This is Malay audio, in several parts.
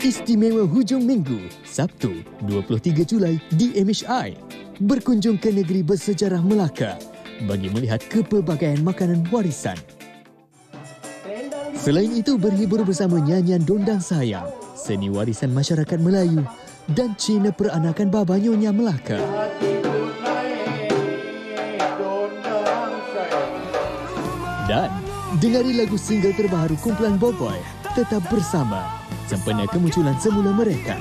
Istimewa Hujung Minggu, Sabtu 23 Julai di MHI. Berkunjung ke negeri bersejarah Melaka bagi melihat kepelbagaian makanan warisan. Selain itu, berhibur bersama nyanyian Dondang Sayang, seni warisan masyarakat Melayu dan Cina peranakan Baba Nyonya Melaka. Dan dengari lagu single terbaru kumpulan Boboiboy, Tetap Bersama, sempena kemunculan semula mereka.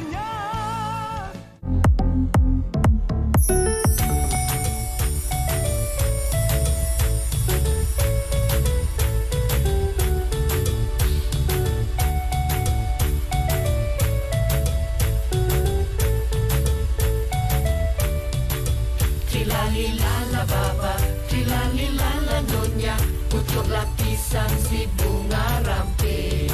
Trilalilala baba, trilalilala nyonya, pucuk lapisan si bunga rampe.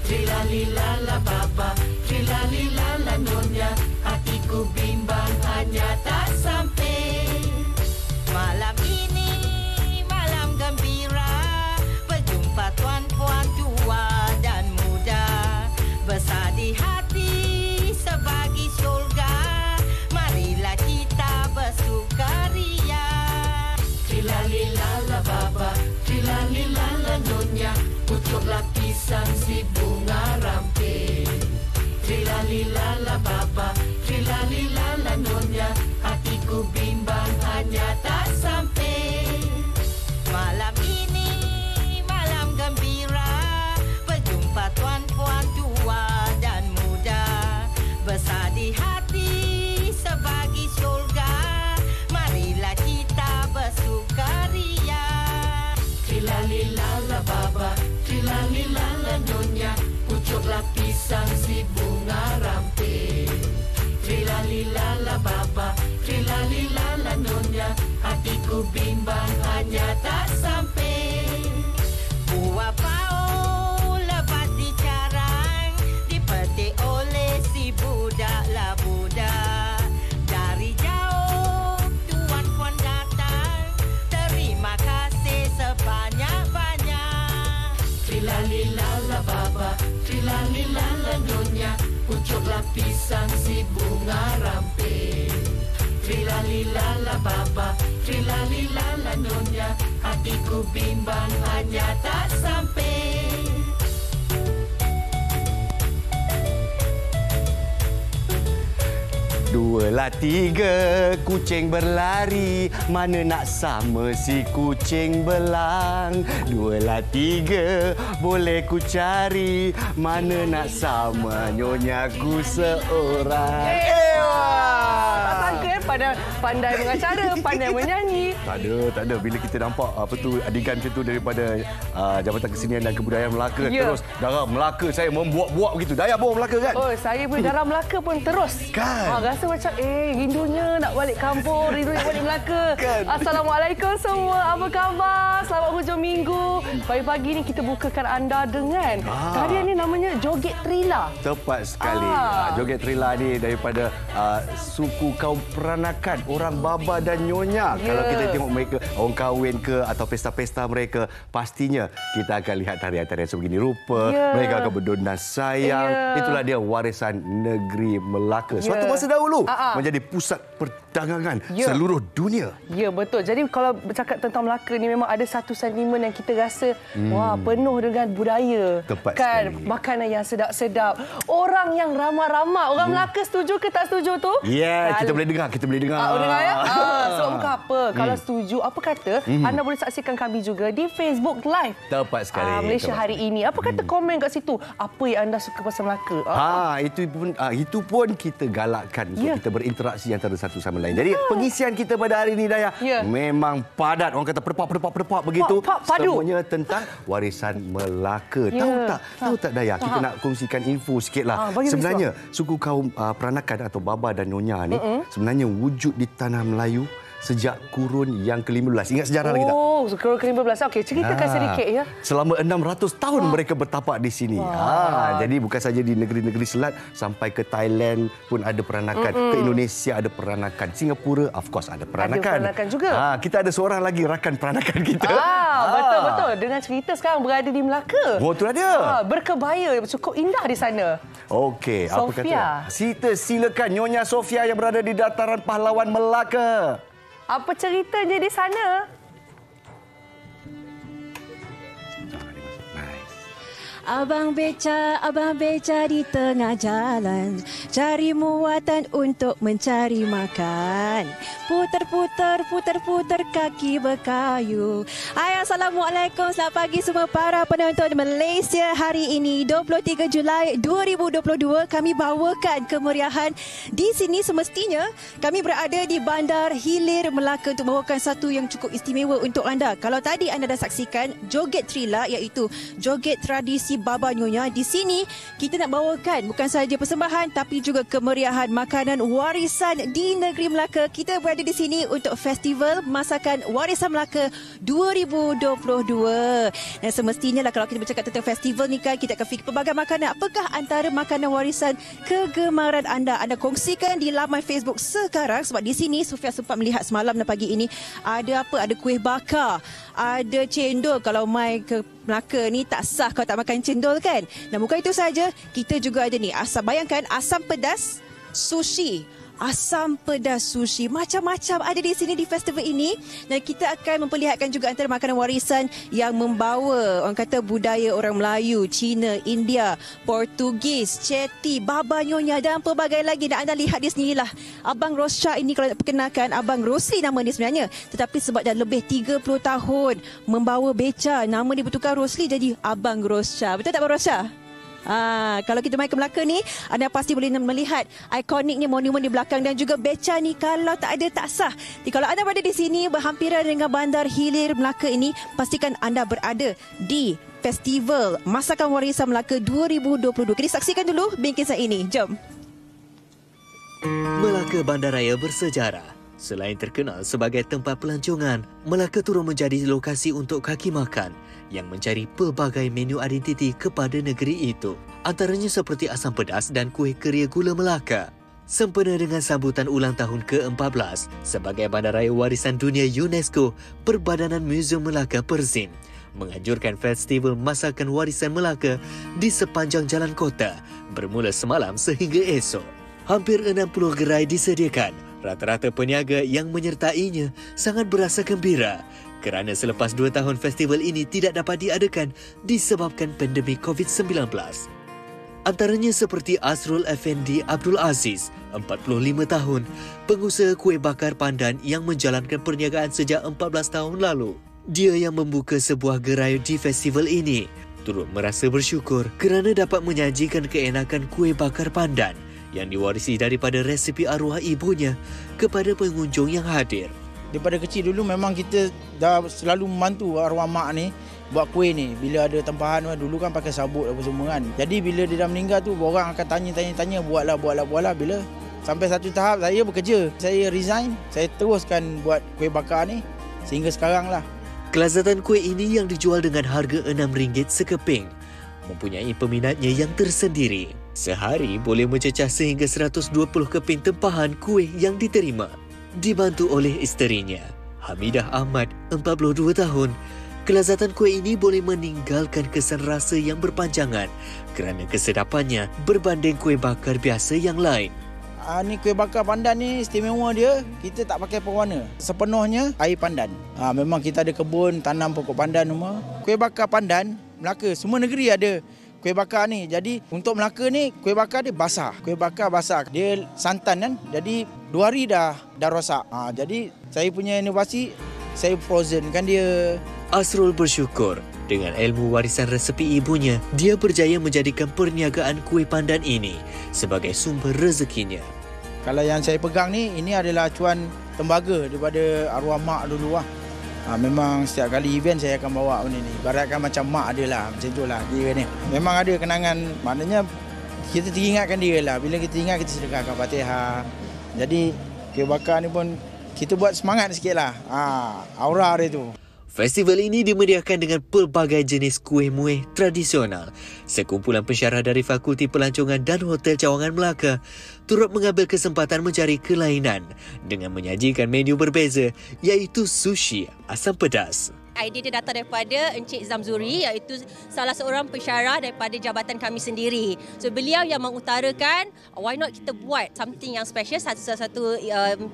Trilalilala baba, trilalilala nyonya, hatiku bimbang hanya tak sampai. Malam ini malam gembira, berjumpa tuan-puan tua dan muda, besar di hati sebagi syurga. Marilah kita bersukaria. Trilalilala baba, trilalilala nyonya, pucuk lapisan si bunga rampe. Trilalilala baba, trilalilala nyonya, hatiku bimbang hanya tak sampai. Malam ini malam gembira, berjumpa tuan-puan tua dan muda, besar di hati sebagi syurga. Marilah kita bersukaria. Trilalilala baba, trilalilala nyonya, pucuk lapisan si bunga rampe. Trilalilala baba, trilalilala nyonya, hatiku bimbang hanya tak sampai. Buah pau lebat di carang, dipetik oleh si budak labuda. Dari jauh tuan puan datang, terima kasih sebanyak-banyak. Trilalilala baba, trilalilala nyonya, pucuk lapisan si bunga rampe. Trilalilala baba, trilalilala nyonya, hatiku bimbang hanya tak sampai. Dua lah tiga kucing berlari, mana nak sama si kucing belang. Dua lah tiga boleh ku cari, mana nak sama nyonyaku seorang. Tak sangka pandai mengacara, pandai menyanyi. Tak ada. Bila kita nampak adegan macam tu daripada Jabatan Kesenian dan Kebudayaan Melaka, terus darah Melaka saya membuak-buak begitu. Daya bawa Melaka kan? Oh, saya pun darah Melaka pun terus. Kan? Rasa macam rindunya nak balik kampung, rindunya balik Melaka. Kan? Assalamualaikum semua. Apa khabar? Selamat hujung minggu. Pagi-pagi ni kita bukakan anda dengan tarian ni namanya Joget Trila. Tepat sekali. Joget Trila ni daripada suku kaum peranakan orang Baba dan Nyonya. Kalau kita tengok mereka orang kahwin ke atau pesta-pesta mereka, pastinya kita akan lihat tarian-tarian sebegini rupa. Mereka akan berdondang sayang. Itulah dia warisan negeri Melaka. Suatu masa dahulu menjadi pusat perdagangan seluruh dunia. Ya, betul. Jadi kalau bercakap tentang Melaka ni memang ada satu sentimen yang kita rasa penuh dengan budaya. Tepat kan? sekali. Makanan yang sedap-sedap. Orang yang ramah-ramah. Orang Melaka setuju ke tak setuju tu? Ya, kita boleh dengar. Dengar ya? Sebab bukan apa. Kalau setuju, apa kata anda boleh saksikan kami juga di Facebook Live. Tepat sekali. Malaysia hari ini. Apa kata komen kat situ? Apa yang anda suka pasal Melaka? Itu pun kita galakkan untuk kita berinteraksi antara satu sama lain. Jadi pengisian kita pada hari ini, Dayah, memang padat. Orang kata perpak begitu. Padu. Semuanya tentang warisan Melaka. Tahu tak Dayah? Kita nak kongsikan info sikitlah. Sebenarnya suku kaum peranakan atau Baba dan Nyonya ni sebenarnya wujud di tanah Melayu sejak kurun yang ke-15. Ingat sejarah lagi tak? Oh, kurun ke-15. Okey, ceritakan sedikit ya. Selama 600 tahun mereka bertapak di sini. Jadi bukan saja di negeri-negeri selat, sampai ke Thailand pun ada peranakan. Ke Indonesia ada peranakan. Singapura, of course, ada peranakan. Ada peranakan juga. Kita ada seorang lagi rakan peranakan kita. Betul-betul. Dengan cerita sekarang berada di Melaka. Betul ada. Berkebaya, cukup indah di sana. Okey, apa Sofia. kata? Silakan Nyonya Sofia yang berada di Dataran Pahlawan Melaka. Apa ceritanya di sana? Abang beca di tengah jalan, cari muatan untuk mencari makan. Putar-putar kaki berkayu. Hai, Assalamualaikum, selamat pagi semua para penonton Malaysia. Hari ini 23 Julai 2022 kami bawakan kemeriahan. Di sini semestinya kami berada di Bandar Hilir Melaka untuk bawakan satu yang cukup istimewa untuk anda. Kalau tadi anda dah saksikan joget Trila, iaitu joget tradisi Baba Nyonya, di sini kita nak bawakan bukan sahaja persembahan tapi juga kemeriahan makanan warisan di negeri Melaka. Kita berada di sini untuk Festival Masakan Warisan Melaka 2022. Dan semestinya lah kalau kita bercakap tentang festival ni kan, kita akan fikir pelbagai makanan. Apakah antara makanan warisan kegemaran anda? Anda kongsikan di laman Facebook sekarang, sebab di sini Sofia sempat melihat semalam dan pagi ini ada apa? Ada kuih bakar, ada cendol. Kalau mai ke Melaka ni tak sah kalau tak makan cendol kan. Dan bukan itu saja, kita juga ada ni bayangkan asam pedas sushi. Asam pedas sushi, macam-macam ada di sini di festival ini. Dan kita akan memperlihatkan juga antara makanan warisan yang membawa orang kata budaya orang Melayu, Cina, India, Portugis, Ceti, Baba Nyonya dan pelbagai lagi. Dan anda lihat di sinilah Abang Rosha ini, kalau nak perkenalkan, Abang Rosli nama dia sebenarnya, tetapi sebab dah lebih 30 tahun membawa beca, nama dia bertukar Rosli jadi Abang Rosha. Betul tak Abang Rosha? Kalau kita main ke Melaka ni, anda pasti boleh melihat ikoniknya monumen di belakang dan juga beca ni kalau tak ada tak sah. Jadi kalau anda berada di sini berhampiran dengan Bandar Hilir Melaka ini, pastikan anda berada di Festival Masakan Warisan Melaka 2022. Kita saksikan dulu bingkisan ini. Jom. Melaka Bandaraya bersejarah. Selain terkenal sebagai tempat pelancongan, Melaka turut menjadi lokasi untuk kaki makan yang mencari pelbagai menu identiti kepada negeri itu. Antaranya seperti asam pedas dan kuih keria gula Melaka. Sempena dengan sambutan ulang tahun ke-14 sebagai Bandaraya Warisan Dunia UNESCO, Perbadanan Muzium Melaka Perzim menganjurkan Festival Masakan Warisan Melaka di sepanjang jalan kota bermula semalam sehingga esok. Hampir 60 gerai disediakan. Rata-rata peniaga yang menyertainya sangat berasa gembira kerana selepas 2 tahun festival ini tidak dapat diadakan disebabkan pandemik COVID-19. Antaranya seperti Asrul Effendi Abdul Aziz, 45 tahun, pengusaha kuih bakar pandan yang menjalankan perniagaan sejak 14 tahun lalu. Dia yang membuka sebuah gerai di festival ini turut merasa bersyukur kerana dapat menyajikan keenakan kuih bakar pandan yang diwarisi daripada resipi arwah ibunya kepada pengunjung yang hadir. Daripada kecil dulu memang kita dah selalu membantu arwah mak ni buat kuih ni. Bila ada tempahan dulu kan pakai sabut apa semua kan. Jadi bila dia dah meninggal tu orang akan tanya buatlah. Bila sampai satu tahap saya bekerja, saya resign, saya teruskan buat kuih bakar ni sehingga sekarang lah. Kelazatan kuih ini yang dijual dengan harga RM6 sekeping mempunyai peminatnya yang tersendiri. Sehari boleh mencecah sehingga 120 keping tempahan kuih yang diterima. Dibantu oleh isterinya, Hamidah Ahmad, 42 tahun, kelazatan kuih ini boleh meninggalkan kesan rasa yang berpanjangan kerana kesedapannya berbanding kuih bakar biasa yang lain. Ni kuih bakar pandan ni istimewa dia, kita tak pakai pewarna. Sepenuhnya air pandan. Memang kita ada kebun, tanam pokok pandan semua. Kuih bakar pandan, Melaka, semua negeri ada kuih bakar ni. Jadi untuk Melaka ni kuih bakar dia basah. Kuih bakar basah. Dia santan kan. Jadi 2 hari dah rosak. Jadi saya punya inovasi, saya frozen kan dia. Asrul bersyukur dengan ilmu warisan resepi ibunya, dia berjaya menjadikan perniagaan kuih pandan ini sebagai sumber rezekinya. Kalau yang saya pegang ni, ini adalah acuan tembaga daripada arwah mak dulu lah. Memang setiap kali event saya akan bawa benda ni. Ibaratkan macam mak dia lah, macam tu lah dia ni. Memang ada kenangan, maknanya kita teringatkan dia lah. Bila kita ingat, kita sedekahkan Fatihah. Jadi kuih bakar ni pun Kita buat semangat sikitlah. Aura dia tu. Festival ini dimeriahkan dengan pelbagai jenis kuih muih tradisional. Sekumpulan pensyarah dari Fakulti Pelancongan dan Hotel Cawangan Melaka turut mengambil kesempatan mencari kelainan dengan menyajikan menu berbeza iaitu sushi asam pedas. Idea dia datang daripada Encik Zamzuri, iaitu salah seorang pensyarah daripada jabatan kami sendiri. So beliau yang mengutarakan, why not kita buat something yang special, satu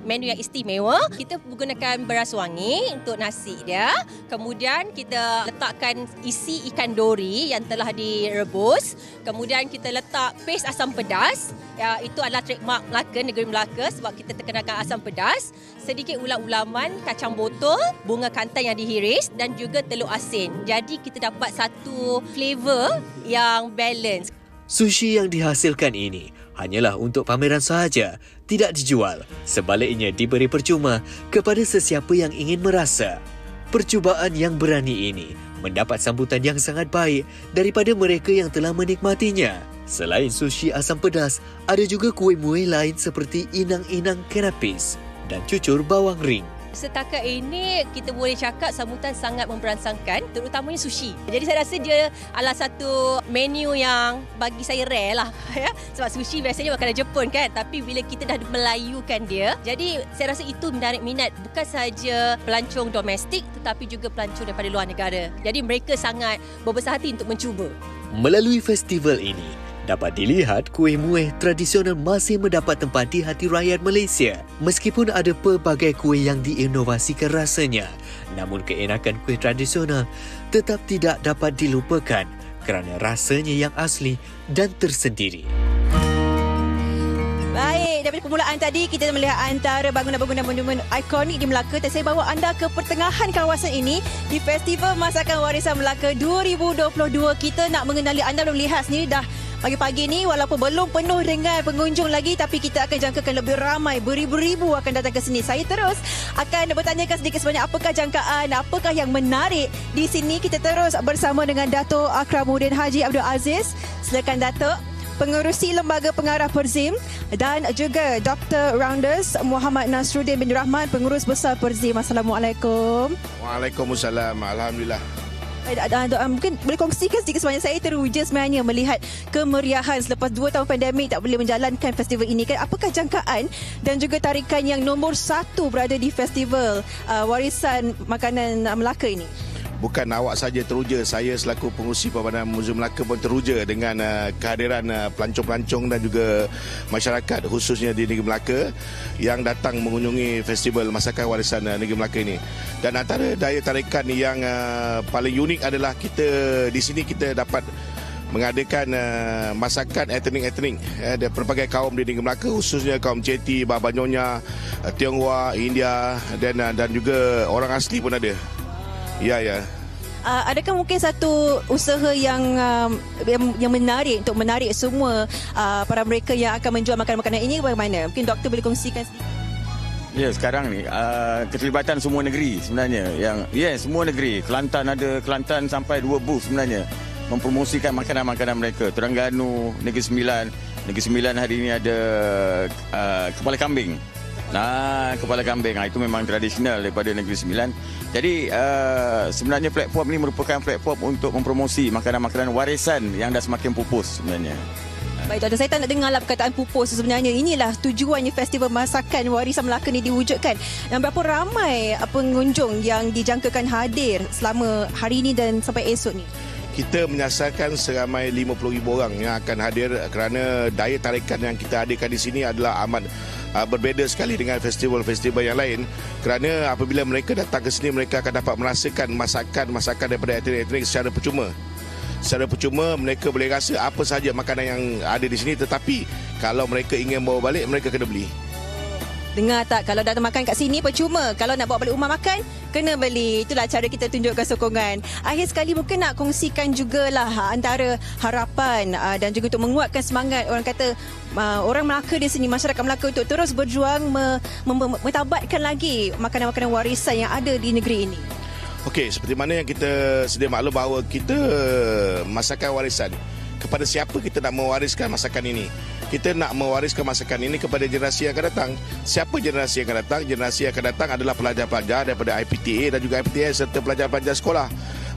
menu yang istimewa. Kita menggunakan beras wangi untuk nasi dia. Kemudian kita letakkan isi ikan dori yang telah direbus. Kemudian kita letak paste asam pedas. Itu adalah trademark Melaka, negeri Melaka, sebab kita terkenalkan asam pedas. Sedikit ulam-ulaman, kacang botol, bunga kantan yang dihiris dan juga telur asin. Jadi kita dapat satu flavor yang balance. Sushi yang dihasilkan ini hanyalah untuk pameran sahaja, tidak dijual. Sebaliknya diberi percuma kepada sesiapa yang ingin merasa. Percubaan yang berani ini mendapat sambutan yang sangat baik daripada mereka yang telah menikmatinya. Selain sushi asam pedas, ada juga kuih-muih lain seperti inang-inang kanapis dan cucur bawang ring. Setakat ini kita boleh cakap sambutan sangat memberansangkan, terutamanya sushi. Jadi saya rasa dia adalah satu menu yang bagi saya rare lah. Sebab sushi biasanya makanan Jepun kan. Tapi bila kita dah melayukan dia, jadi saya rasa itu menarik minat bukan sahaja pelancong domestik tetapi juga pelancong daripada luar negara. Jadi mereka sangat berbesar hati untuk mencuba. Melalui festival ini, dapat dilihat kuih muih tradisional masih mendapat tempat di hati rakyat Malaysia. Meskipun ada pelbagai kuih yang diinovasikan rasanya, namun keenakan kuih tradisional tetap tidak dapat dilupakan kerana rasanya yang asli dan tersendiri. Baik, daripada permulaan tadi kita melihat antara bangunan-bangunan monumen ikonik di Melaka. Dan saya bawa anda ke pertengahan kawasan ini di Festival Masakan Warisan Melaka 2022. Kita nak mengenali, anda belum lihat sendiri dah pagi-pagi ni, walaupun belum penuh dengan pengunjung lagi, tapi kita akan jangkakan lebih ramai, beribu-ribu akan datang ke sini. Saya terus akan bertanyakan sedikit sebanyak apakah jangkaan, apakah yang menarik di sini. Kita terus bersama dengan Dato' Akramuddin Haji Abdul Aziz. Silakan Dato'. Pengerusi Lembaga Pengarah Perzim, dan juga Dr. Rounders Muhammad Nasruddin bin Rahman, Pengurus Besar Perzim. Assalamualaikum. Waalaikumsalam. Alhamdulillah. Mungkin boleh kongsikan sedikit sebanyak. Saya teruja sebenarnya melihat kemeriahan selepas 2 tahun pandemik tak boleh menjalankan festival ini kan. Apakah jangkaan dan juga tarikan yang nombor 1 berada di festival warisan makanan Melaka ini? Bukan awak saja teruja, saya selaku pengurusi Pembangunan Muzium Melaka pun teruja dengan kehadiran pelancong-pelancong dan juga masyarakat khususnya di Negeri Melaka yang datang mengunjungi Festival Masakan Warisan Negeri Melaka ini. Dan antara daya tarikan yang paling unik adalah kita di sini kita dapat mengadakan masakan etnik-etnik dari pelbagai kaum di Negeri Melaka, khususnya kaum Ceti, Baba Nyonya, Tionghoa, India dan juga orang asli pun ada. Ya. Adakah mungkin satu usaha yang menarik untuk menarik semua para mereka yang akan menjual makanan-makanan ini bagaimana? Mungkin doktor boleh kongsikan sedikit. Ya, sekarang ni keterlibatan semua negeri sebenarnya. Semua negeri. Kelantan ada, Kelantan sampai 2 booth sebenarnya mempromosikan makanan-makanan mereka. Terengganu, Negeri Sembilan hari ini ada kepala kambing. Kepala kambing itu memang tradisional daripada Negeri Sembilan. Jadi sebenarnya platform ini merupakan platform untuk mempromosi makanan-makanan warisan yang dah semakin pupus sebenarnya. Baik, doktor, saya tak nak dengarlah perkataan pupus sebenarnya. Inilah tujuannya Festival Masakan Warisan Melaka ni diwujudkan. Dan berapa ramai pengunjung yang dijangkakan hadir selama hari ini dan sampai esok ni? Kita menyasarkan seramai 50,000 orang yang akan hadir kerana daya tarikan yang kita hadirkan di sini adalah amat berbeza sekali dengan festival-festival yang lain, kerana apabila mereka datang ke sini mereka akan dapat merasakan masakan daripada etnik-etnik secara percuma. Secara percuma mereka boleh rasa apa sahaja makanan yang ada di sini, tetapi kalau mereka ingin bawa balik mereka kena beli. Dengar tak, kalau datang makan kat sini percuma, kalau nak bawa balik rumah makan kena beli. Itulah cara kita tunjukkan sokongan. Akhir sekali mungkin nak kongsikan jugalah antara harapan dan juga untuk menguatkan semangat orang kata orang Melaka di sini, masyarakat Melaka untuk terus berjuang mentabatkan lagi makanan-makanan warisan yang ada di negeri ini. Okey, seperti mana yang kita sedia maklum bahawa kita masakan warisan. kepada siapa kita nak mewariskan masakan ini. Kita nak mewariskan masakan ini kepada generasi yang akan datang. Siapa generasi yang akan datang? Generasi yang akan datang adalah pelajar-pelajar daripada IPTA dan juga IPTS serta pelajar-pelajar sekolah.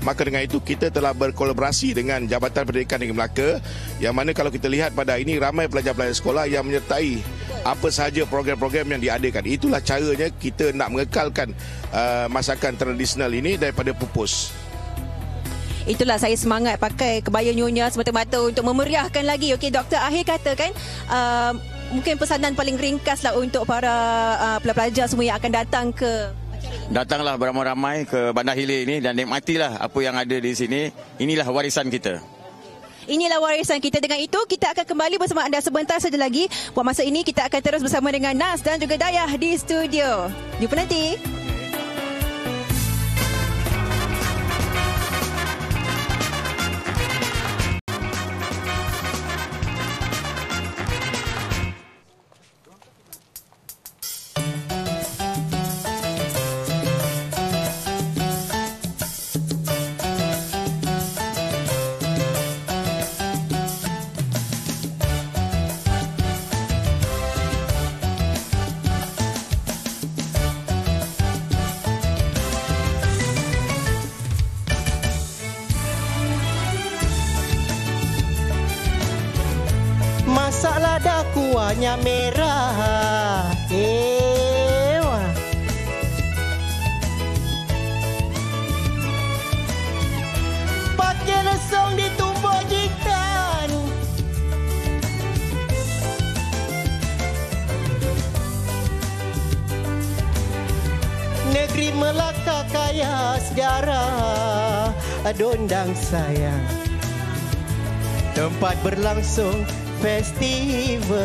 Maka dengan itu kita telah berkolaborasi dengan Jabatan Pendidikan Negeri Melaka, yang mana kalau kita lihat pada ini ramai pelajar-pelajar sekolah yang menyertai apa sahaja program-program yang diadakan. Itulah caranya kita nak mengekalkan masakan tradisional ini daripada pupus. Itulah saya semangat pakai kebaya nyonya semata-mata untuk memeriahkan lagi. Okey, Doktor akhir katakan mungkin pesanan paling ringkas lah untuk para pelajar semua yang akan datang ke Datanglah beramai-ramai ke Bandar Hilir ini dan nikmatilah apa yang ada di sini. Inilah warisan kita. Inilah warisan kita. Dengan itu, kita akan kembali bersama anda sebentar saja lagi. Buat masa ini, kita akan terus bersama dengan Nas dan juga Dayah di studio. Jumpa nanti. Masak lada kuahnya merah. Wah. Pakai lesong ditumbuk jikan. Negeri Melaka kaya sejarah. Dondang sayang, tempat berlangsung festival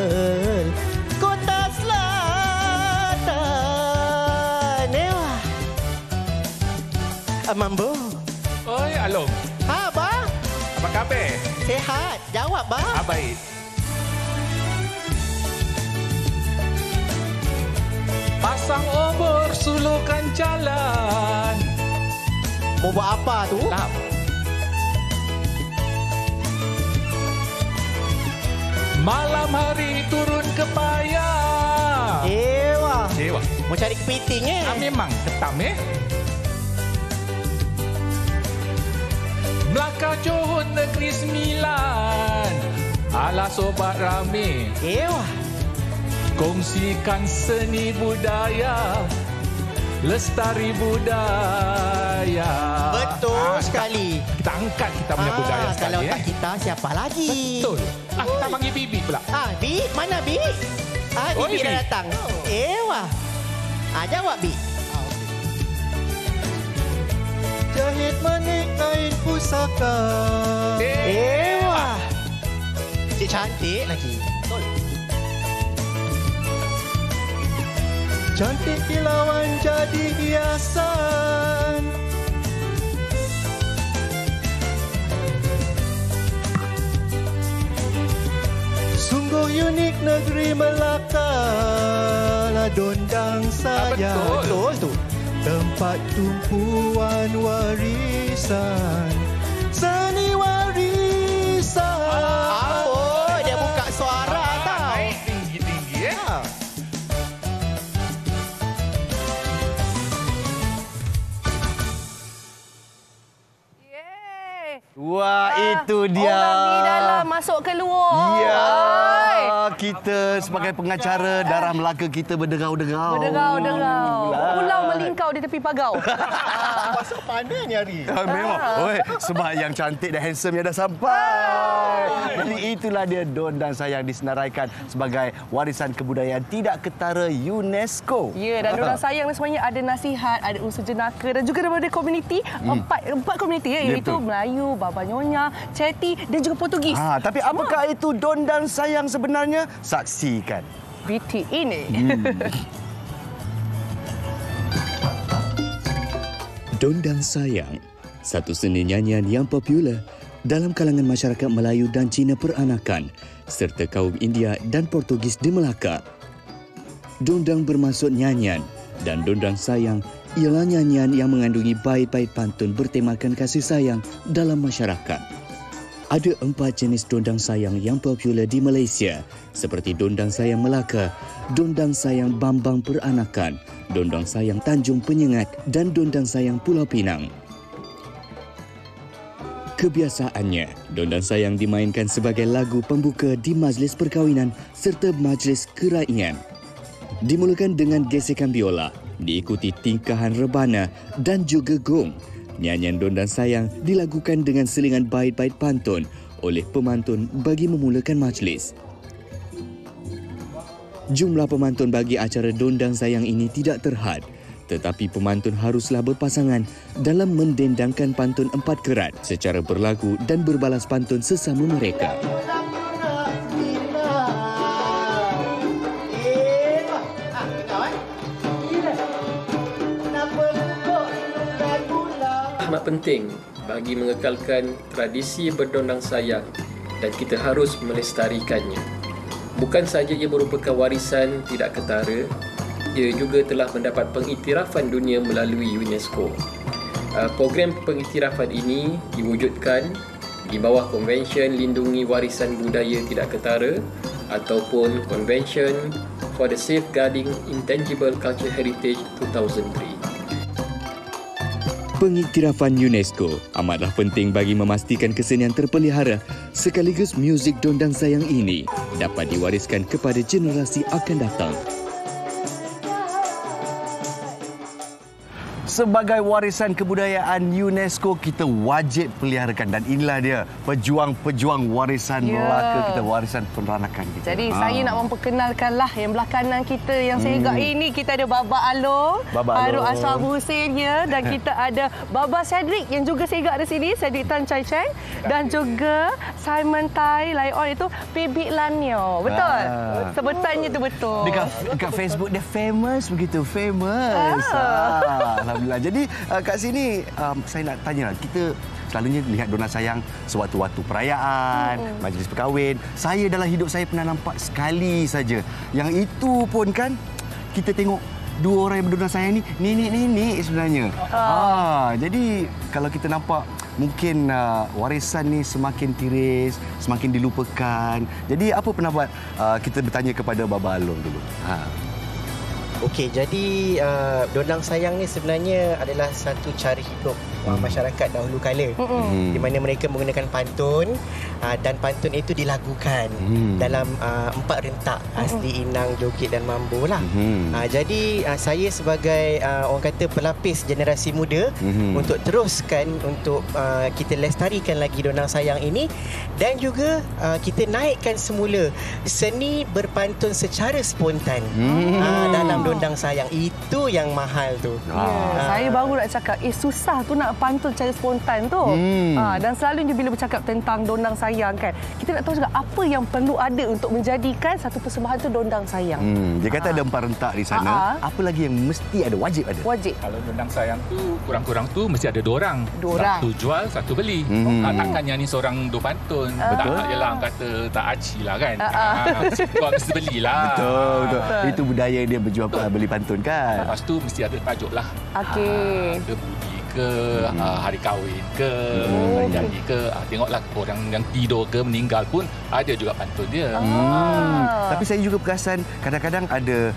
Kota Selatan. Wah. Mambo. Oi, Along. Ha, Abang. Apa khabar? Sehat. Jawab, Bang. Baik. Pasang obor sulukan jalan. Mau buat apa tu? Tak. Malam hari turun ke payah. Wah. Wah. Mau cari kepiting memang ketam Melaka Johor Negeri Sembilan. Alah sobat rame. Wah. Kongsikan seni budaya, lestari budaya. Betul sekali. Kita angkat kita punya budaya sekali. Kalau tak kita, siapa lagi? Betul. Kita panggil Bibi pula. Bi, mana Bi? Bibi dah datang. Wah. Jawab Bi. Jahit manik kain pusaka. Wah. Cik cantik lagi. Betul. Cantik kilauan jadi hiasan. Sungguh unik negeri Melaka, lah dondang saya. Betul tu. Tempat tumpuan warisan, seni warisan. Dia buka suara tau. Naik tinggi-tinggi Wah, itu dia. Orang di dalam masuk keluar. Ya, kita sebagai pengacara darah Melaka kita berderau-derau. Berderau-derau. Pulau melingkau di tepi pagau. Masuk pandai ni hari. Memang. Sebab yang cantik dan handsome yang dah sampai. Jadi itulah dia Dondang Sayang disenaraikan sebagai warisan kebudayaan tidak ketara UNESCO. Ya, dan Dondang Sayang ni sebenarnya ada nasihat, ada unsur jenaka dan juga daripada komuniti. Empat komuniti iaitu Melayu, Baba Nyonya, Chetty dan juga Portugis. Tapi apakah itu Dondang Sayang sebenarnya? Saksikan BT ini. Dondang Sayang, satu seni nyanyian yang popular dalam kalangan masyarakat Melayu dan Cina peranakan serta kaum India dan Portugis di Melaka. Dondang bermaksud nyanyian dan Dondang Sayang ialah nyanyian yang mengandungi bait-bait pantun bertemakan kasih sayang dalam masyarakat. Ada 4 jenis dondang sayang yang popular di Malaysia, seperti dondang sayang Melaka, dondang sayang Bambang Peranakan, dondang sayang Tanjung Penyengat dan dondang sayang Pulau Pinang. Kebiasaannya, dondang sayang dimainkan sebagai lagu pembuka di majlis perkahwinan serta majlis keraian. Dimulakan dengan gesekan biola, diikuti tingkahan rebana dan juga gong. Nyanyian dondang sayang dilakukan dengan selingan bait-bait pantun oleh pemantun bagi memulakan majlis. Jumlah pemantun bagi acara dondang sayang ini tidak terhad, tetapi pemantun haruslah berpasangan dalam mendendangkan pantun 4 kerat secara berlagu dan berbalas pantun sesama mereka. Amat penting bagi mengekalkan tradisi berdondang sayang dan kita harus melestarikannya. Bukan sahaja ia merupakan warisan tidak ketara, ia juga telah mendapat pengiktirafan dunia melalui UNESCO. Program pengiktirafan ini diwujudkan di bawah Convention Lindungi Warisan Budaya Tidak Ketara ataupun Convention for the Safeguarding Intangible Cultural Heritage 2003. Pengiktirafan UNESCO amatlah penting bagi memastikan kesenian terpelihara sekaligus muzik dondang sayang ini dapat diwariskan kepada generasi akan datang. Sebagai warisan kebudayaan UNESCO, kita wajib peliharakan. Dan inilah dia pejuang-pejuang warisan Melaka kita, warisan peranakan kita. Jadi saya nak memperkenalkanlah yang belah kanan kita yang segak ini. Kita ada Baba Along, Farouk Ashraf Hussein ya, dan kita ada Baba Cedric yang juga segak di sini, Cedric Tan Chai Cheng, dan juga Simon Tai Lion itu Pibik Lanio. Betul? Sebutannya tu betul. Dekat Facebook dia famous begitu, famous. Alhamdulillah. Jadi kat sini saya nak tanya, kita selalunya lihat dondang sayang sewaktu-waktu perayaan, majlis perkahwin. Saya dalam hidup saya pernah nampak sekali saja. Yang itu pun kan kita tengok dua orang yang berdondang sayang ni nenek-nenek sebenarnya. Jadi kalau kita nampak mungkin warisan ni semakin tiris, semakin dilupakan. Jadi apa pendapat kita bertanya kepada Baba Along dulu? Okey, jadi dondang sayang ni sebenarnya adalah satu cara hidup masyarakat dahulu kala, di mana mereka menggunakan pantun dan pantun itu dilagukan dalam 4 rentak asli, inang, joget dan mambo lah. Jadi saya sebagai orang kata pelapis generasi muda untuk teruskan untuk kita lestarikan lagi dondang sayang ini dan juga kita naikkan semula seni berpantun secara spontan dalam dondang sayang. Itu yang mahal tu. Saya baru nak cakap, susah tu nak pantun secara spontan tu. Dan selalunya bila bercakap tentang dondang sayang kan, kita nak tahu juga apa yang perlu ada untuk menjadikan satu persembahan tu dondang sayang. Dia kata ada 4 rentak di sana. Apa lagi yang mesti ada, wajib ada? Wajib. Kalau dondang sayang tu kurang-kurang tu mesti ada 2 orang. Satu jual, satu beli. Takkan yang ni seorang dua pantun. Betul. Tak jelah kata tak aci lah kan. Kau mesti belilah. Betul. Itu budaya dia berjual beli pantun kan. Lepas tu mesti ada tajuk lah. Okey. Ada budi ke, hari kahwin ke, hari jadi ke. Tengoklah orang yang tidur ke, meninggal pun ada juga pantun dia. Tapi saya juga perasan kadang-kadang ada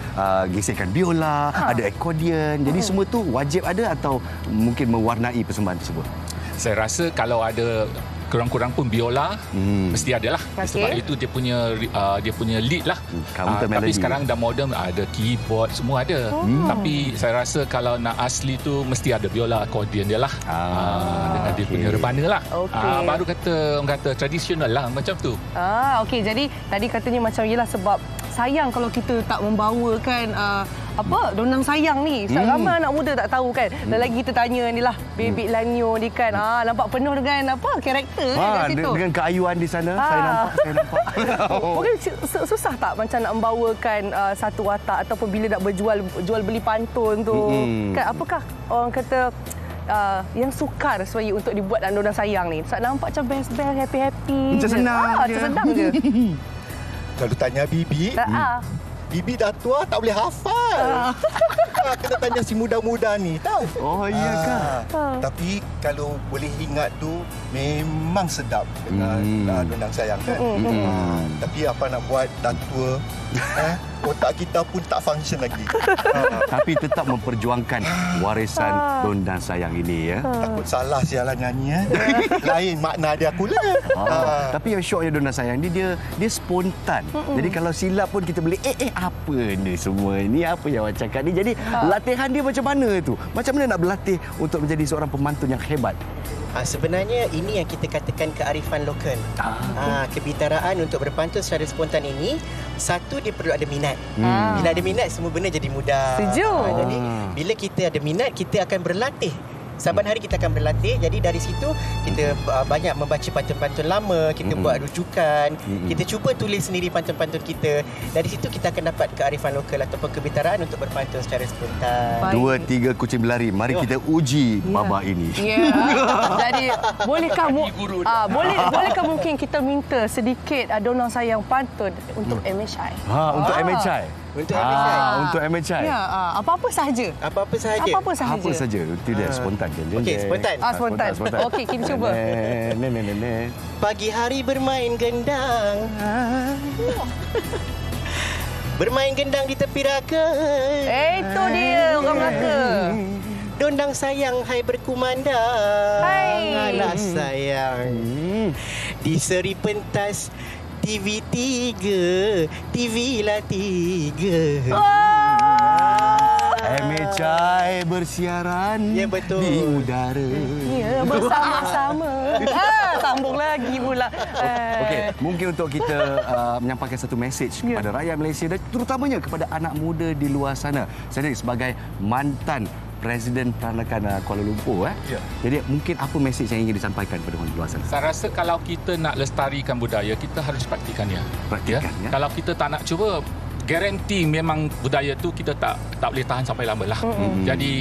gesekan biola, ada akordion. Jadi semua tu wajib ada atau mungkin mewarnai persembahan tersebut? Saya rasa kalau ada kurang-kurang pun biola mesti ada lah. Sebab itu dia punya lead lah. Tapi sekarang dah moden, ada keyboard, semua ada. Tapi saya rasa kalau nak asli tu mesti ada biola, akordion dia lah. Dengan dia punya rebana lah. Baru orang kata tradisional lah macam tu. Okey, jadi tadi katanya macam yelah sebab sayang kalau kita tak membawakan dondang sayang ni. Ramai anak muda tak tahu kan. Dan lagi kita tanya ni lah Bibik Lanio ni kan. Nampak penuh dengan karakter kat situ. Dengan keayuan di sana. Saya nampak. Mungkin susah tak macam nak membawakan satu watak ataupun bila nak jual beli pantun tu. Kan, apakah orang kata yang sukar supaya untuk dibuat dalam dondang sayang ni? Sebab nampak macam best-best, happy-happy. Macam senang je. Senang je. Kalau tanya Bibi, Bibi dah tua tak boleh hafal. kena tanya si muda-muda ni, tahu? Oh, iya kah? Tapi kalau boleh ingat tu, memang sedap dengan Dondang Sayang kan. Tapi apa nak buat, dah tua. Otak kita pun tak function lagi. Tapi tetap memperjuangkan warisan Dondang Sayang ini ya. Takut salah sialan nyanyi lain makna dia pula. Tapi yang syoknya Dondang Sayang ni dia spontan. Jadi kalau silap pun kita boleh apa ni semua ni, apa yang awak cakap ni. Jadi latihan dia macam mana tu? Macam mana nak berlatih untuk menjadi seorang pemantun yang hebat? Sebenarnya ini yang kita katakan kearifan lokal. Kebitaraan untuk berpantun secara spontan ini, satu dia perlu ada minat. Bila ada minat, semua benda jadi mudah. Setuju. Jadi bila kita ada minat, kita akan berlatih. Saban hari kita akan berlatih. Jadi dari situ kita banyak membaca pantun-pantun lama, kita buat rujukan, kita cuba tulis sendiri pantun-pantun kita. Dari situ kita akan dapat kearifan lokal ataupun kebitaraan untuk berpantun secara spontan. 2-3 kucing berlari. Mari kita uji baba ini. Jadi bolehkah mungkin kita minta sedikit Dondang Sayang pantun untuk MHI? Untuk MHI. Untuk MHI. Ya, apa-apa sahaja. Apa-apa sahaja. Apa saja. Itu dia spontan. Okey, spontan. Spontan. Okey, kita cuba. Pagi hari bermain gendang. Bermain gendang di tepi raka. Itu dia orang Melaka. Dondang sayang hai berkumandang. Hai. Anak sayang. Di seri pentas TV3, TV lah 3. MHI bersiaran ya, betul. Di udara. Ya, bersama-sama. Sambung lagi pula. Okey, mungkin untuk kita menyampaikan satu mesej kepada rakyat Malaysia dan terutamanya kepada anak muda di luar sana. Saya sebagai mantan Presiden Peranakan Kuala Lumpur. Jadi mungkin apa mesej yang ingin disampaikan kepada orang di luar sana? Saya rasa kalau kita nak lestarikan budaya, kita harus praktikannya. Ya? Kalau kita tak nak cuba, garanti memang budaya tu kita tak boleh tahan sampai lama lah. Jadi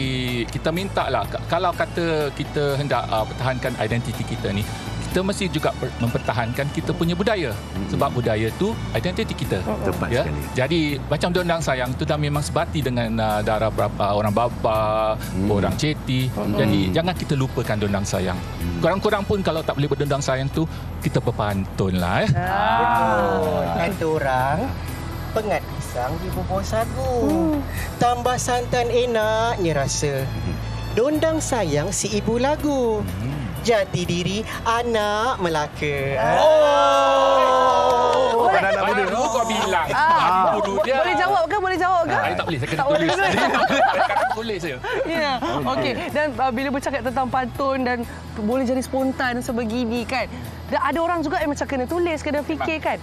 kita minta lah, kalau kata kita hendak pertahankan identiti kita ni, kita mesti juga mempertahankan kita punya budaya. Sebab budaya tu identiti kita. Tepat sekali. Jadi macam Dondang Sayang tu dah memang sebati dengan darah orang Baba, orang Ceti. Jadi jangan kita lupakan Dondang Sayang. Kurang-kurang pun kalau tak boleh berdondang sayang tu, kita berpantun lah. Kata orang, pengat pisang di bubur sagu. Tambah santan enaknya rasa. Dondang sayang si ibu lagu. Jati diri anak Melaka. Anak muda tu kau bilang. Dia. Boleh jawab ke? Saya tak boleh, saya kena tulis. Saya tulis saya. Ya. Okey. Dan bila bercakap tentang pantun dan boleh jadi spontan sebegini kan. Dan ada orang juga yang macam kena tulis, kena fikir kan.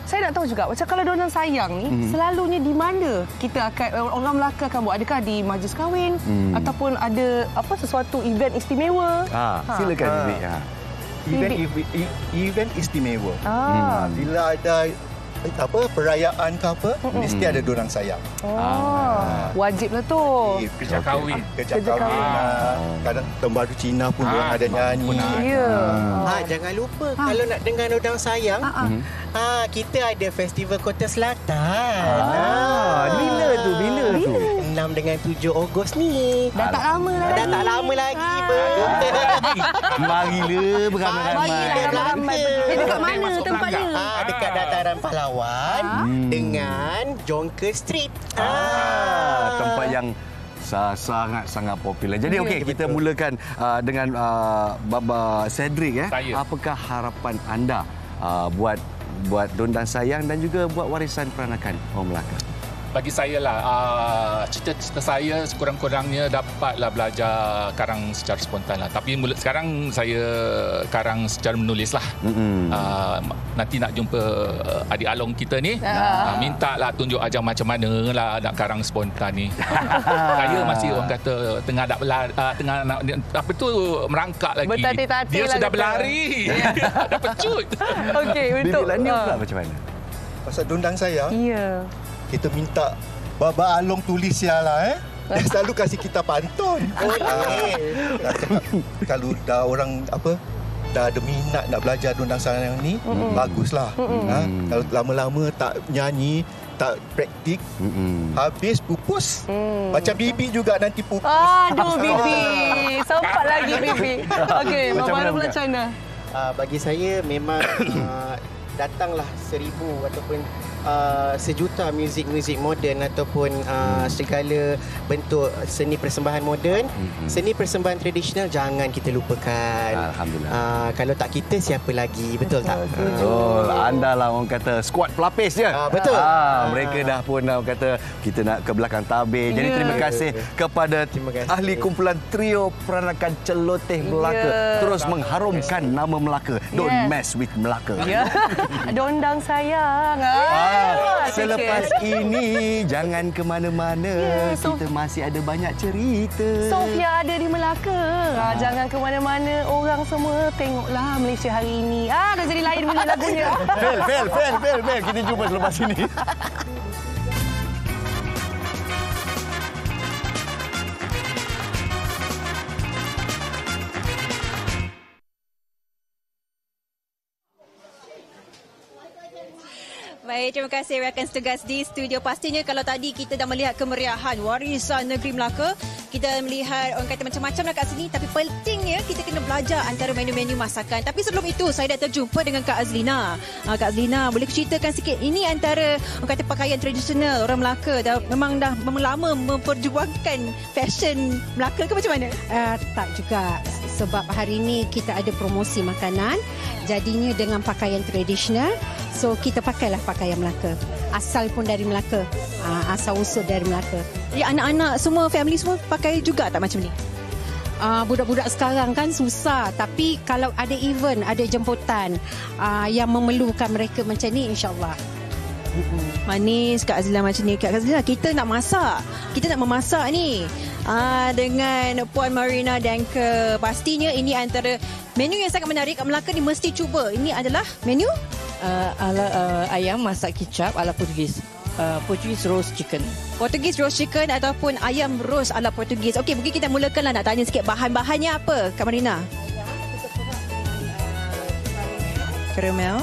Saya nak tahu juga macam kalau Dondang Sayang ni selalunya di mana kita akan orang Melaka akan buat? Adakah di majlis kahwin ataupun ada sesuatu event istimewa? Silakan event istimewa. Bila ada perayaan ke apa, mesti ada Dondang Sayang. Wajiblah tu. Kerja kahwin. Kadang Tembaru Cina pun diorang ada nyanyi. Jangan lupa kalau nak dengar Dondang Sayang, kita ada Festival Kota Selatan. Bila tu? 6 dengan 7 Ogos ni. Dah tak lama lagi. Dah tak lama lagi. Marilah beramai-ramai. Dekat mana tempatnya? Dekat Dataran Pahlawan dengan Jonker Street. Tempat yang sangat popular. Jadi okey, kita mulakan dengan Baba Cedric. Apakah harapan anda buat Dondang Sayang dan juga buat warisan peranakan orang Melaka? Bagi saya lah, cita-cita saya sekurang-kurangnya dapatlah belajar karang secara spontan lah. Tapi sekarang saya karang secara menulis lah. Nanti nak jumpa adik Along kita ni, minta lah tunjuk ajar macam mana lah nak karang spontan ni. Saya masih orang kata tengah merangkak lagi. Bertati-tati dia lah sudah berlari. Dah pecut. Okey, betul. Bibi Lani pula macam mana? Pasal Dondang Sayang, ya. Kita minta Baba Along tulis lah. Dia selalu kasih kita pantun. Kalau dah orang dah ada minat nak belajar Dondang Sayang ni, baguslah. Kalau lama-lama tak nyanyi, tak praktik, habis pupus. Macam Bibi juga nanti pupus. Aduh, Bibi. Sempat lagi, Bibi. Okey, Baba Alor pula macam mana? Bagi saya memang datanglah 1000 ataupun sejuta muzik moden ataupun segala bentuk seni persembahan moden, seni persembahan tradisional jangan kita lupakan. Alhamdulillah. Kalau tak kita siapa lagi, betul tak? Betul. Anda lah orang kata skuad pelapis je. Betul. Mereka dah pun orang kata kita nak ke belakang tabir. Jadi terima kasih kepada ahli kumpulan trio peranakan celoteh Melaka. Terus mengharumkan nama Melaka. Don't mess with Melaka. Dondang sayang. Selepas ini jangan ke mana-mana. Kita masih ada banyak cerita. Sofia ada di Melaka. Jangan ke mana-mana. Orang semua tengoklah Malaysia hari ini. Dah jadi lain bunyi lagunya. Fail. Kita jumpa selepas ini. Baik, terima kasih rakan setugas di studio. Pastinya kalau tadi kita dah melihat kemeriahan warisan negeri Melaka, kita melihat orang kata macam-macam lah kat sini, tapi pentingnya kita kena belajar antara menu-menu masakan. Tapi sebelum itu, saya dah terjumpa dengan Kak Azlina. Kak Azlina, boleh ceritakan sikit, ini antara orang kata pakaian tradisional orang Melaka, memang dah lama memperjuangkan fashion Melaka ke macam mana? Tak juga, sebab hari ini kita ada promosi makanan, jadinya dengan pakaian tradisional. So kita pakailah pakaian Melaka. Asal pun dari Melaka. Asal usul dari Melaka. Ya, anak-anak semua, family semua pakai juga tak macam ni? Budak-budak sekarang kan susah. Tapi kalau ada event, ada jemputan yang memerlukan mereka macam ni, insyaAllah. Manis Kak Azlina macam ni. Kak Azlina, kita nak masak. Kita nak memasak ni. Dengan Puan Marina dan pastinya ini antara menu yang sangat menarik. Kat Melaka ni mesti cuba. Ini adalah menu ayam masak kicap ala Portugis. Portugis roast chicken. Portugis roast chicken ataupun ayam roast ala Portugis. Okey, mungkin kita mulakanlah nak tanya sikit bahan-bahannya apa, Kak Marina? Caramel.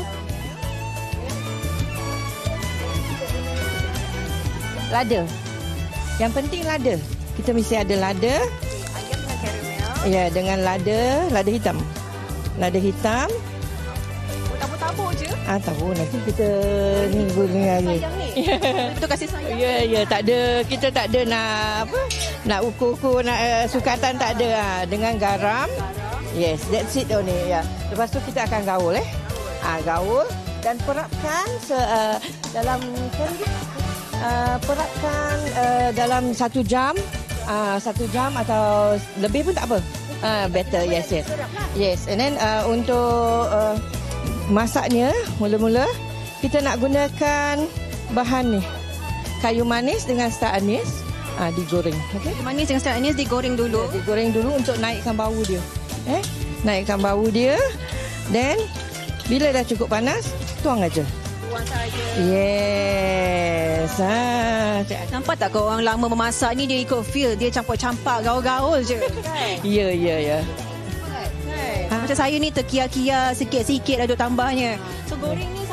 Lada. Yang penting lada. Kita mesti ada lada. Ayam dengan caramel. Ya, dengan lada hitam. Lada hitam. Tabur-tabur je. Tahu nanti kita ni guna lagi. Betul kasih sayang. Ya, tak ada, kita tak ada nak ukur-ukur, nak sukatan tak ada. Dengan garam. Yes, that's it only. Ya. Lepas tu kita akan gaul gaul dan perapkan dalam dalam 1 jam. 1 jam atau lebih pun tak apa. Better, yes. Yes, and then untuk masaknya, mula-mula kita nak gunakan bahan ni. Kayu manis dengan star anis digoreng. Okay? Manis dengan star anis digoreng dulu. Ya, digoreng dulu untuk naikkan bau dia. Naikkan bau dia. Then bila dah cukup panas, tuang aja. Tuang saja. Yes. Nampak tak kalau orang lama memasak ni dia ikut feel, dia campur-campur gaul-gaul je. Ya. Macam saya ni terkia-kia sikit-sikit ada tambahnya. So goreng ni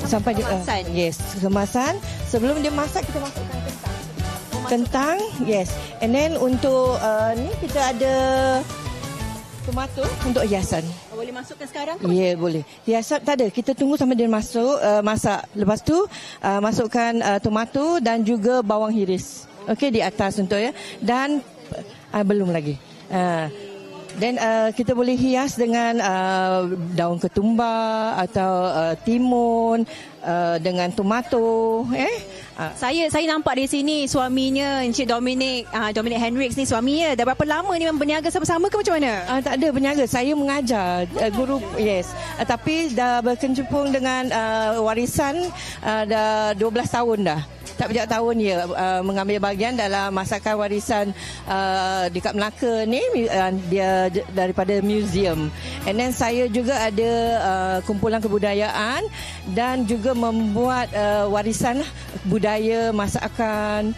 sampai kemasan. Yes, kemasan. Sebelum dia masak kita masukkan kentang. Yes. And then untuk ni kita ada tomato untuk hiasan. Boleh masukkan sekarang? Ya, boleh. Hiasan tak ada. Kita tunggu sampai dia masak. Lepas tu masukkan tomato dan juga bawang hiris. Okey, di atas untuk ya. Dan belum lagi. Dan kita boleh hias dengan daun ketumbar atau timun dengan tomato. Saya nampak di sini suaminya Encik Dominic Hendricks ni suaminya. Dah berapa lama ni berniaga sama-sama ke macam mana? Tak ada berniaga. Saya mengajar guru. Yes. Tapi dah berkecimpung dengan warisan dah 12 tahun dah. Tak berapa tahun dia mengambil bahagian dalam masakan warisan dekat Melaka ni, dia daripada museum. And then saya juga ada kumpulan kebudayaan dan juga membuat warisan budaya masakan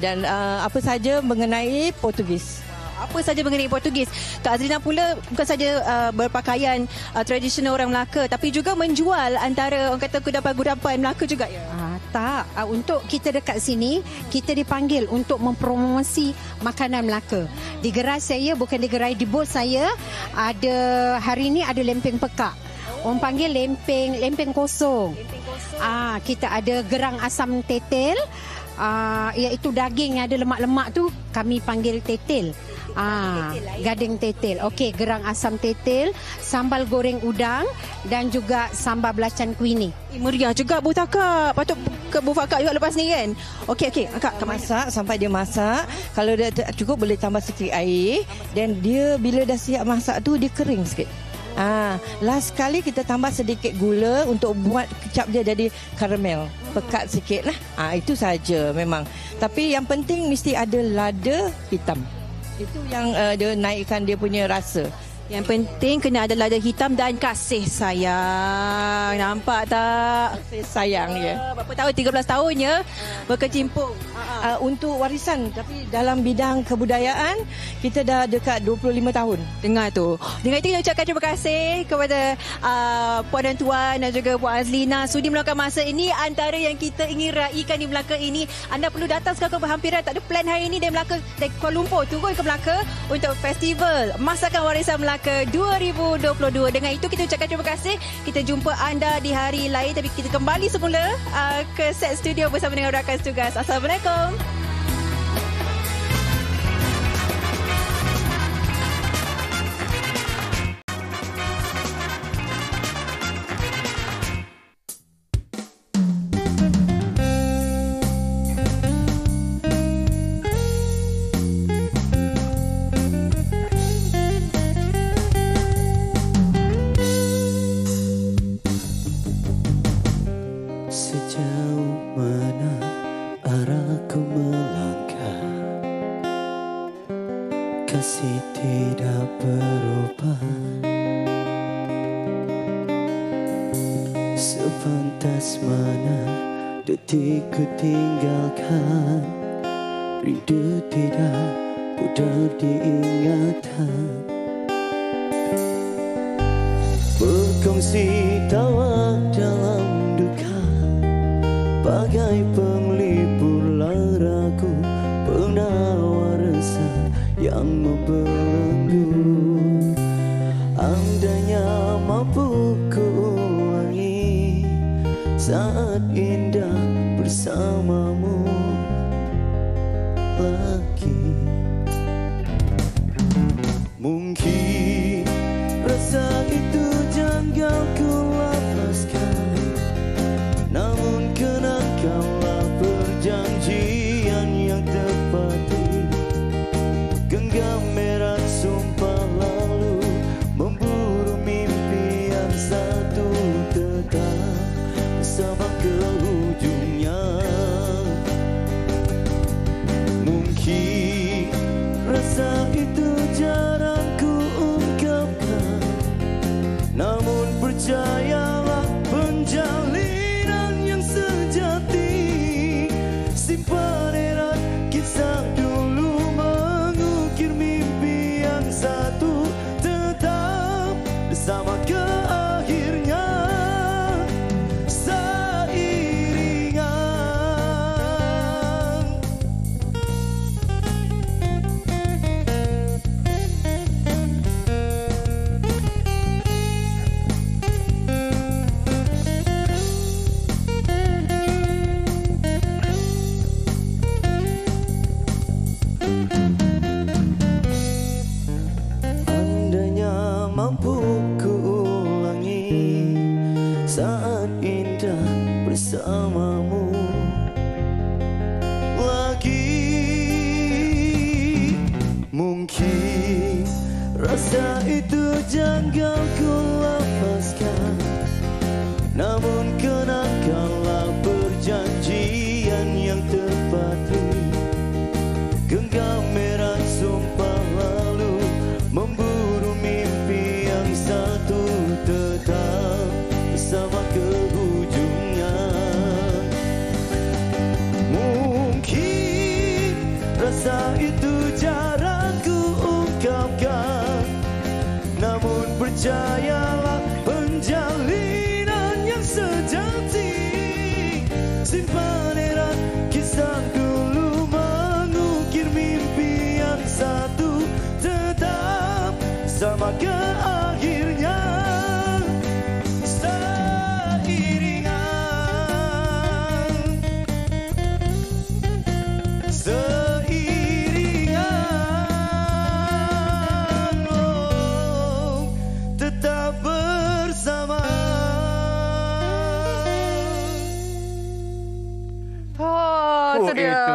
dan apa saja mengenai Portugis. Apa saja mengenai Portugis. Kak Azlina pula bukan saja berpakaian tradisional orang Melaka, tapi juga menjual antara orang kata kudapan-kudapan Melaka juga ya? Tak, untuk kita dekat sini, kita dipanggil untuk mempromosi makanan Melaka. Di gerai saya, bukan di gerai, di booth saya, hari ini ada lempeng pekak. Orang panggil lempeng kosong. Kita ada gerang asam tetel, iaitu daging yang ada lemak-lemak tu, kami panggil tetel. Gading tetel. Okey, gerang asam tetel, sambal goreng udang dan juga sambal belacan kuini. Meriah juga Bu Takak. Patut ke Bu Fakak juga lepas ni kan. Okey, Akak masak sampai dia masak. Kalau dah cukup boleh tambah sikit air, dan dia bila dah siap masak tu dia kering sikit. Last kali kita tambah sedikit gula untuk buat kecap dia jadi karamel. Pekat sikit lah. Itu saja memang. Tapi yang penting mesti ada lada hitam. Itu yang dia naikkan dia punya rasa. Yang penting kena ada lada hitam dan kasih sayang. Nampak tak? Kasih sayang, ya. Berapa tahun? 13 tahun ya berkecimpung. Untuk warisan, tapi dalam bidang kebudayaan kita dah dekat 25 tahun. Dengar tu. Dengan itu kita ucapkan terima kasih kepada Puan dan Tuan dan juga Puan Azlina sudi meluangkan masa ini. Antara yang kita ingin raikan di Melaka ini, anda perlu datang sekarang ke berhampiran. Tak ada plan hari ini dari Melaka, dari Kuala Lumpur turun ke Melaka untuk festival Masakan Warisan Melaka 2022. Dengan itu kita ucapkan terima kasih. Kita jumpa anda di hari lain, tapi kita kembali semula ke set studio bersama dengan rakan tugas. Assalamualaikum. Kasih tidak berubah, sepantas mana detik ku tinggalkan. Rindu tidak pudar diingatan, berkongsi tawa dalam duka, bagai penglipur laraku, penawar resah yang membelenggu. Andainya mampu ku ulangi saat indah bersamamu lagi. Mungkin rasa itu janggal ku lepaskan, namun kenakalah perjanjian yang tepati. Genggam erat sumpah lalu, memburu mimpi yang satu, tetap bersama ke ujungnya. Mungkin rasa itu jarang ku ungkapkan, namun percayalah penjalinan yang sejati. Simpan erat kisah dulu, mengukir mimpi yang satu, tetap bersama ke akhirnya. Mampu ku ulangi saat indah bersamamu lagi. Mungkin rasa itu janggal ku lepaskan, namun kenakalah perjanjian yang tepati. Genggam erat sumpah lalu, memburu mimpi yang satu, tetap bersama ke ujungnya. Mungkin rasa itu jarang ku ungkapkan, namun percayalah penjalinan yang sejati. Simpan sang dulu mengukir mimpi yang satu, tetap sama ke akhirnya. Itu dia.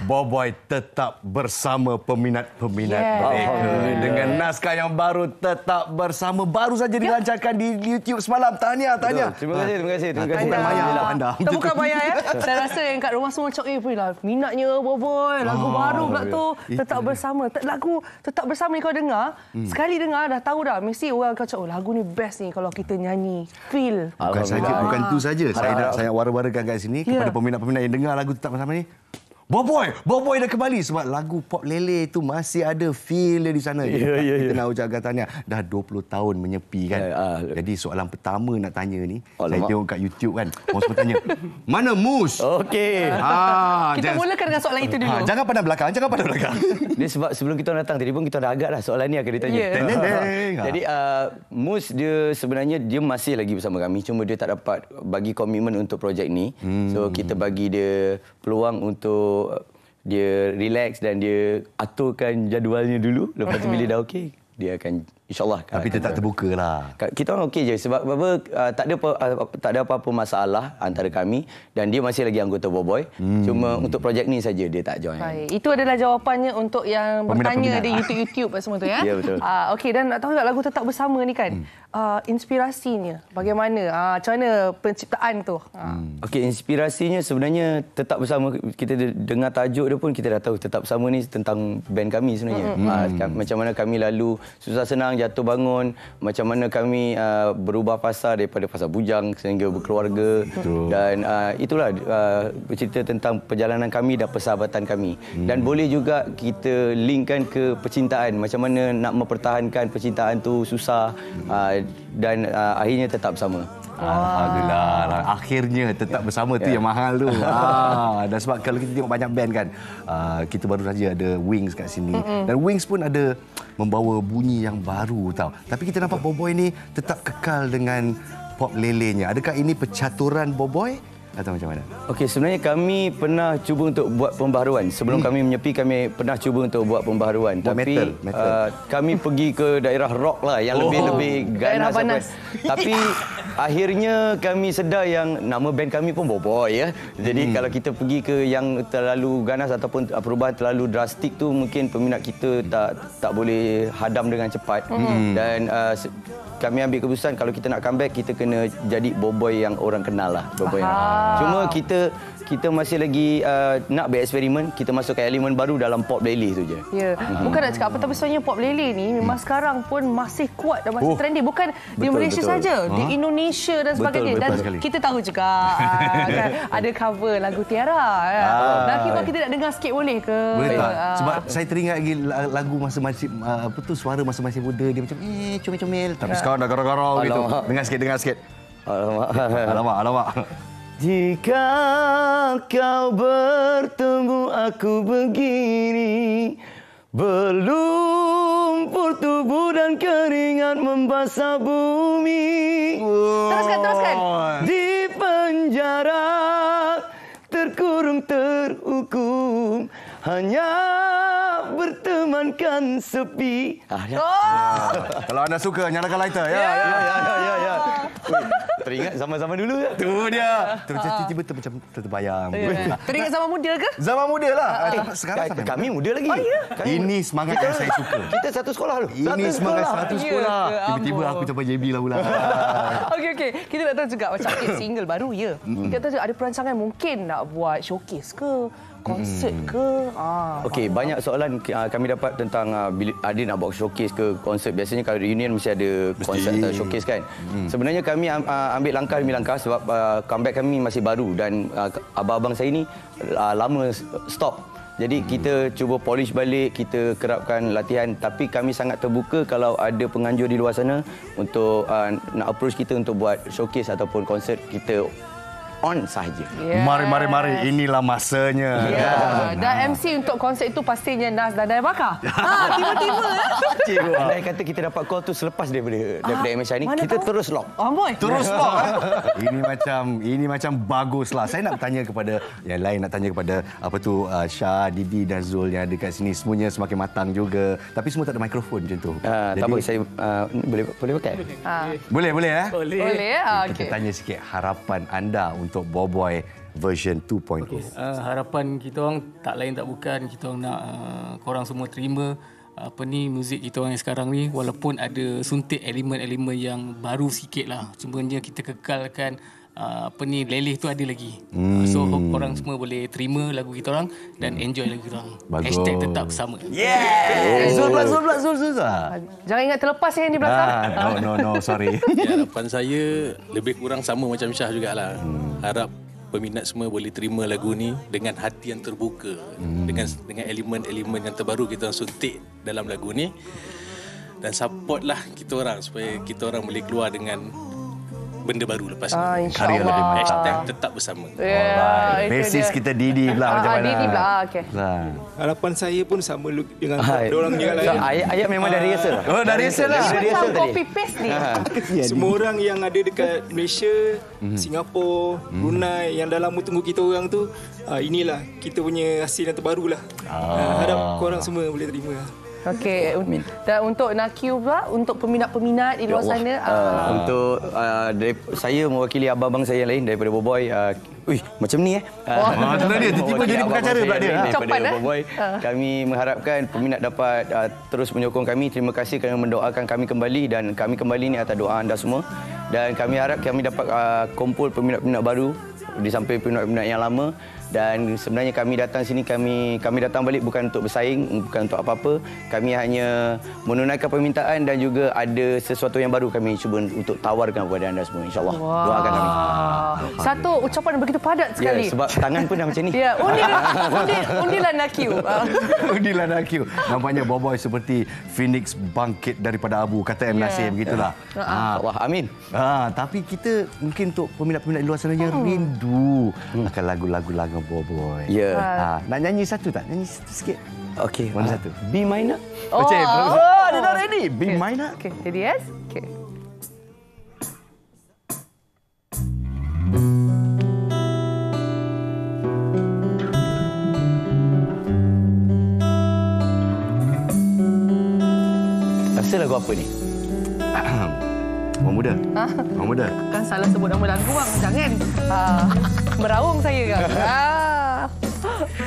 Boboiboy tetap bersama peminat-peminat mereka. Dengan naskah yang baru tetap bersama. Baru saja dilancarkan di YouTube semalam. Tahniah. Terima kasih. Bukan maya anda. Bukan maya ya. Saya rasa yang kat rumah semua cakap, lah minatnya Boboiboy. Lagu baru pula tu. Tetap bersama. Lagu tetap bersama ni kau dengar. Sekali dengar dah tahu dah. Mesti orang kau cakap, lagu ni best ni kalau kita nyanyi. Feel. Bukan itu saja. Saya nak wara-warakan kat sini kepada peminat-peminat yang dengar lagu tetap bersama ni. Boboiboy dah kembali sebab lagu Pop Lele itu masih ada feel dia di sana. Kita nak ucapkan tahniah. Dah 20 tahun menyepi kan. Jadi soalan pertama nak tanya ni, saya tengok kat YouTube kan. Orang semua tanya, mana Mus? Okey. Kita mulakan dengan soalan itu dulu. Jangan pandang belakang. Dia sebab sebelum kita datang tadi pun kita dah agak dah soalan ni akan ditanya. Jadi Mus dia sebenarnya dia masih lagi bersama kami, cuma dia tak dapat bagi komitmen untuk projek ni. So kita bagi dia peluang untuk dia relax dan dia aturkan jadualnya dulu. Lepas tu bila dah okey, dia akan InsyaAllah. Tapi tetap terbuka lah. Kita orang okey je sebab tak ada apa-apa masalah antara kami dan dia masih lagi anggota Boboiboy. Cuma untuk projek ni saja dia tak join. Baik. Itu adalah jawapannya untuk yang bertanya di YouTube semua tu ya. Ya betul. Okey, dan nak tahu tak lagu Tetap Bersama ni kan? Inspirasinya bagaimana? Macam mana penciptaan tu? Okey, inspirasinya sebenarnya Tetap Bersama, kita dengar tajuk dia pun kita dah tahu Tetap Bersama ni tentang band kami sebenarnya. Macam mana kami lalu susah senang, jatuh bangun, macam mana kami berubah fasa daripada fasa bujang sehingga berkeluarga. Dan itulah bercerita tentang perjalanan kami dan persahabatan kami. Dan boleh juga kita linkkan ke percintaan, macam mana nak mempertahankan percintaan tu susah dan akhirnya tetap bersama. Alhamdulillah. Akhirnya tetap bersama tu yang mahal tu. Dan sebab kalau kita tengok banyak band kan, kita baru saja ada Wings kat sini. Dan Wings pun ada membawa bunyi yang baru tau. Tapi kita nampak Boboiboy ni tetap kekal dengan Pop Lelenya. Adakah ini pencaturan Boboiboy atau macam mana? Okey, sebenarnya kami pernah cuba untuk buat pembaharuan. Sebelum kami menyepi, kami pernah cuba untuk buat pembaharuan. Tapi kami pergi ke daerah rock lah yang lebih ganas. Tapi akhirnya kami sedar yang nama band kami pun Boboiboy ya. Jadi kalau kita pergi ke yang terlalu ganas ataupun perubahan terlalu drastik tu, mungkin peminat kita tak boleh hadam dengan cepat. Dan kami ambil keputusan kalau kita nak comeback, kita kena jadi Boboiboy yang orang kenal lah. Cuma kita masih lagi nak bereksperimen, kita masukkan elemen baru dalam Pop Lele tu je. Ya, bukan nak cakap apa, tapi sebenarnya Pop Lele ni memang sekarang pun masih kuat dan masih trendy. Bukan di Malaysia saja, di Indonesia dan sebagainya. Dan kita tahu juga kan, ada cover lagu Tiara. Lagi kita nak dengar sikit boleh ke? Boleh tak? Sebab saya teringat lagi lagu masa masih suara masa masih muda dia macam comel-comel. Tapi sekarang dah garau-garau gitu. Dengar sikit. Alamak. Jika kau bertemu aku begini, berlumpur tubuh dan keringat membasah bumi. Teruskan. Di penjara, terkurung terhukum, hanya bertemankan sepi. Kalau anda suka, nyalakan lighter. Ya. Teringat zaman-zaman dulu ya. Tu dia. Tiba-tiba macam terbayang. Teringat zaman muda ke? Zaman muda lah. Sekarang kami muda lagi. Ini semangat yang saya suka. Kita satu sekolah dulu. Ini semangat satu sekolah. Tiba-tiba aku capai JB lah pula. Okey. Kita nak tahu juga macam single baru ya. Kita tahu ada perancangan mungkin nak buat showcase ke? Konsert ke? Okey, banyak soalan kami dapat tentang bila ada nak buat showcase ke konsert. Biasanya kalau reunion mesti ada konsert atau showcase kan. Sebenarnya kami ambil langkah demi langkah sebab comeback kami masih baru dan abang-abang saya ni lama stop. Jadi kita cuba polish balik, kita kerapkan latihan, tapi kami sangat terbuka kalau ada penganjur di luar sana untuk nak approach kita untuk buat showcase ataupun konsert, kita on sahaja. Mari. Inilah masanya. Dan MC untuk konsert itu pastinya Nas dan Daya Bakar. Tiba-tiba. Andai kata kita dapat call tu selepas daripada MSI ni, kita terus lock. Terus lock. Ini macam baguslah. Saya nak tanya kepada yang lain, nak tanya kepada Syah, Didi dan Zul yang ada kat sini, semuanya semakin matang juga. Tapi semua tak ada mikrofon macam tu. Tak apa, saya boleh pakai? Boleh ya? Boleh. Kita tanya sikit harapan anda untuk Boboiboy version 2.0. Harapan kita orang tak lain tak bukan, kita orang nak korang semua terima muzik kita orang yang sekarang ni, walaupun ada suntik elemen-elemen yang baru sikit lah, cumanya kita kekalkan leleh tu ada lagi. So hope korang semua boleh terima lagu kita orang dan enjoy lagu kita orang. Hashtag tetap bersama. Zul pula. Jangan ingat terlepas yang di belakang. No, sorry. Harapan saya lebih kurang sama macam Syah jugalah. Harap peminat semua boleh terima lagu ni dengan hati yang terbuka, dengan elemen-elemen yang terbaru kita orang suntik dalam lagu ni, dan supportlah kita orang supaya kita orang boleh keluar dengan benda baru lepas ni. Karya lebih mantap. Hashtag tetap bersama. Basis kita Didi pula macam mana? Didi pula, okey. Harapan saya pun sama dengan orang juga lah. Ayat memang dari rehearsal. Dari rehearsal lah. Macam copy paste ni. Semua orang yang ada dekat Malaysia, Singapura, Brunei yang dah lama tunggu kita orang tu, inilah kita punya hasil yang terbaru lah. Harap korang semua boleh terima. Okey, dan untuk Nakiu pula, untuk peminat-peminat di luar sana. Untuk saya mewakili abang-abang saya yang lain daripada Boboiboy. Macam ni Itulah dia, tiba-tiba jadi pengacara pula dia. Daripada Boboiboy, kami mengharapkan peminat dapat terus menyokong kami. Terima kasih kerana mendoakan kami kembali, dan kami kembali ni atas doa anda semua. Dan kami harap kami dapat kumpul peminat-peminat baru di samping peminat-peminat yang lama. Dan sebenarnya kami datang sini, kami datang balik bukan untuk bersaing, bukan untuk apa-apa. Kami hanya menunaikan permintaan dan juga ada sesuatu yang baru kami cuba untuk tawarkan kepada anda semua. InsyaAllah. Doakan kami. Satu ucapan begitu padat sekali. Sebab tangan pun dah macam ni. Undilan Nakiu. Undilan Nakiu. Nampaknya Boboiboy seperti Phoenix bangkit daripada abu, kata M. Nasir begitulah. Allah, amin. Tapi kita mungkin untuk peminat-peminat di luar sana yang rindu akan lagu-lagu Boboiboy. Nak nyanyi satu tak? Nyanyi satu sikit. Okey, mana satu? B minor. Dia dah ready. B minor. Okey, ready yes? Okey. Rasa lagu apa ni? Orang muda. Orang muda. Kan salah sebut nama lagu bang. Jangan. Meraung saya kan.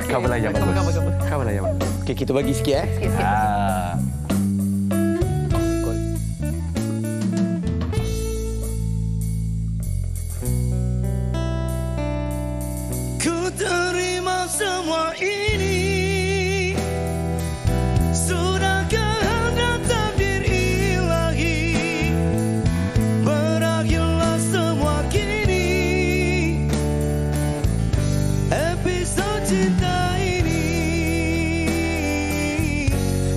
Kau belajar bagus. Kau belajar bagus. Okey, kita bagi sikit Sikit. Ku terima semua ini. Sudah kehendak takdir ilahi. Berakhirlah semua kini. Episode cinta ini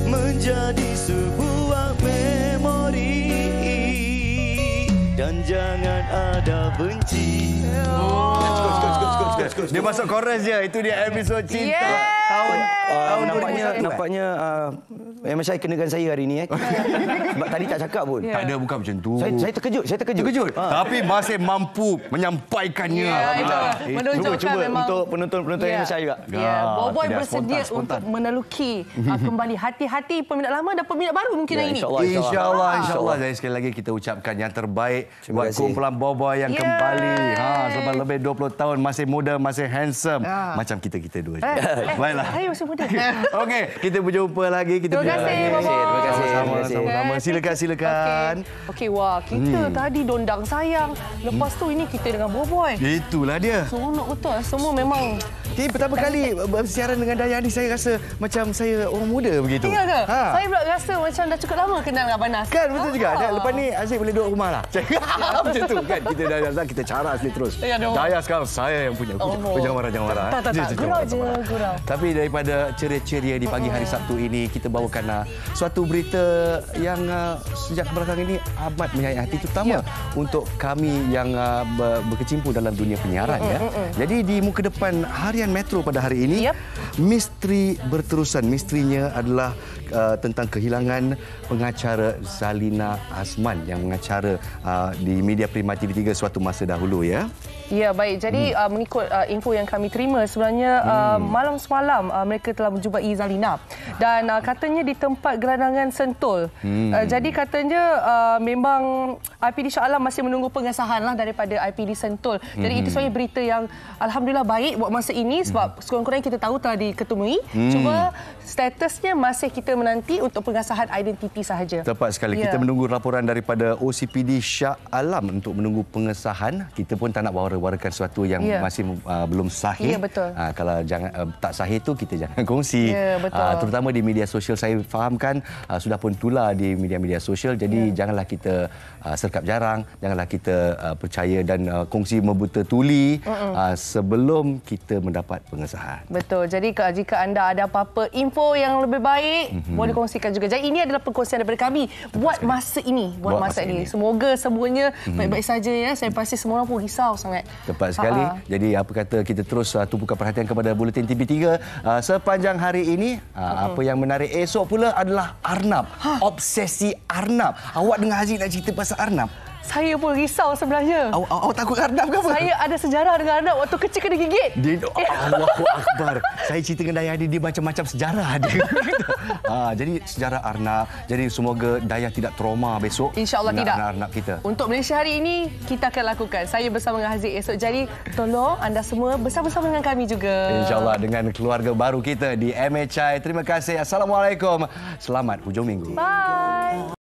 menjadi sebuah memori. Dan jangan ada benci. Dia masuk chorus je. Itu dia episod cinta. Tahun nampaknya MSI kenakan saya hari ni sebab tadi tak cakap pun. Tak ada, bukan macam tu. Saya terkejut. Tapi masih mampu menyampaikannya. Cuba untuk penonton MSI juga. Boboiboy bersedia untuk meneluki kembali hati-hati peminat lama dan peminat baru mungkin hari ini. InsyaAllah. Jadi sekali lagi kita ucapkan yang terbaik buat kumpulan Boboiboy yang kembali. Selepas lebih 20 tahun masih muda, masih handsome. Macam kita dua. Baiklah. Saya masih muda. Okey, kita berjumpa lagi. Terima kasih, Boboiboy. Sama-sama. Silakan. Okey, wah, kita tadi dondang sayang. Lepas tu ini kita dengan Boboiboy. Itulah dia. Seronok betul. Semua memang. Ini pertama kali bersiaran dengan Dayah ni, saya rasa macam saya orang muda begitu. Ya ke? Saya pula rasa macam dah cukup lama kenal dengan Abang Nas. Kan, betul juga. Lepas ni Aziz boleh duduk rumah lah. Macam tu kan. Kita dah kita cara Aziz terus. Dayah sekarang saya yang punya. Jangan marah. Tak. Gurau je. Tapi Tapi daripada ceria-ceria di pagi hari Sabtu ini, kita bawakan suatu berita yang sejak belakang ini amat menyayat hati, terutama untuk kami yang berkecimpung dalam dunia penyiaran. Jadi di muka depan harian Metro pada hari ini, misteri berterusan. Misterinya adalah tentang kehilangan pengacara Zalina Azman yang mengacara di media Prima TV3 suatu masa dahulu, ya. Ya, baik. Jadi mengikut info yang kami terima, sebenarnya malam semalam mereka telah menjumpai Zalina dan katanya di tempat gerandangan Sentul. Jadi katanya memang IPD Shah Alam masih menunggu pengesahan lah daripada IPD Sentul. Jadi itu sebenarnya berita yang alhamdulillah baik buat masa ini sebab sekurang-kurangnya kita tahu telah diketemui. Cuma statusnya masih kita menanti untuk pengesahan identiti sahaja. Tepat sekali. Kita menunggu laporan daripada OCPD Shah Alam untuk menunggu pengesahan. Kita pun tak nak warakan sesuatu yang masih belum sahih. Ya, betul. Kalau tak sahih tu kita jangan kongsi. Ya, betul. Terutama di media sosial, saya fahamkan sudah pun tular di media-media sosial. Jadi janganlah kita serkap jarang, janganlah kita percaya dan kongsi membuta tuli sebelum kita mendapat pengesahan. Betul. Jadi jika anda ada apa-apa info yang lebih baik, boleh kongsikan juga. Jadi ini adalah perkongsian daripada kami buat masa ini, buat masa ini. Semoga semuanya baik-baik saja, ya. Saya pasti semua orang pun risau sangat. Tepat sekali. Jadi apa kata kita terus tumpukan perhatian kepada Buletin TV3 sepanjang hari ini. Apa yang menarik esok pula adalah Arnab. Obsesi Arnab. Awak dengar Haziq nak cerita pasal Arnab? Saya pun risau sebenarnya. Awak takut Arnab ke apa? Saya ada sejarah dengan Arnab waktu kecil kena gigit. Allahu Akbar. Saya cerita dengan Dayah dia macam-macam sejarah dia. Jadi sejarah Arnab. Jadi semoga Dayah tidak trauma besok. InsyaAllah tidak. Arnab kita. Untuk Malaysia hari ini, kita akan lakukan. Saya bersama dengan Haziq esok. Jadi tolong anda semua bersama-sama dengan kami juga. InsyaAllah dengan keluarga baru kita di MHI. Terima kasih. Assalamualaikum. Selamat hujung minggu. Bye.